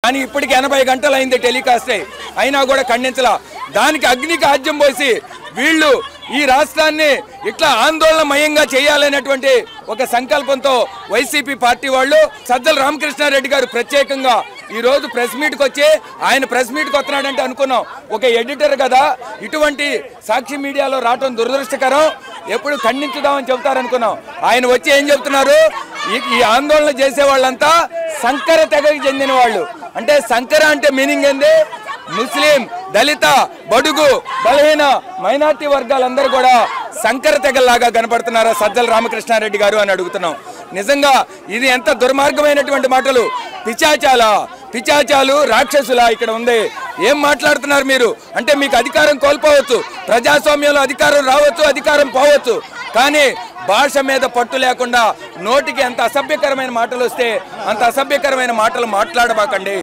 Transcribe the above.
కానీ ఇప్పటికి 80 గంటలు అయింది టెలికాస్ట్ అయినా కూడా ఖండించలా. దానికి అగ్నికి ఆజ్యం పోసి వీళ్ళు ఈ రాష్ట్రాన్ని ఇట్లా ఆందోళనమయంగా చేయాలనేటువంటి ఒక సంకల్పంతో వైసీపీ పార్టీ వాళ్ళు సజ్జల రామకృష్ణారెడ్డి గారు ప్రత్యేకంగా ఈ రోజు ప్రెస్ మీట్కి వచ్చి ఆయన ప్రెస్ మీట్కి వస్తున్నాడంటే అనుకున్నాం ఒక ఎడిటర్ కదా ఇటువంటి సాక్షి మీడియాలో రావడం దురదృష్టకరం, ఎప్పుడు ఖండించుదామని చెబుతారనుకున్నాం. ఆయన వచ్చి ఏం చెప్తున్నారు, ఈ ఆందోళన చేసే వాళ్ళంతా సంకర తెగకి చెందిన వాళ్ళు. అంటే సంకర అంటే మీనింగ్ ఏంది? ముస్లిం, దళిత, బడుగు, బలహీన మైనార్టీ వర్గాలందరూ కూడా సంకర తెగల్లాగా కనపడుతున్నారా సజ్జల రామకృష్ణారెడ్డి గారు అని అడుగుతున్నాం. నిజంగా ఇది ఎంత దుర్మార్గమైనటువంటి మాటలు. పిచాచాలు రాక్షసులా ఇక్కడ ఉంది. ఏం మాట్లాడుతున్నారు మీరు? అంటే మీకు అధికారం కోల్పోవచ్చు, ప్రజాస్వామ్యంలో అధికారం రావచ్చు, అధికారం పోవచ్చు, కానీ భాష మీద పట్టు లేకుండా నోటికి ఎంత అసభ్యకరమైన మాటలు వస్తే అంత అసభ్యకరమైన మాటలు మాట్లాడబాకండి.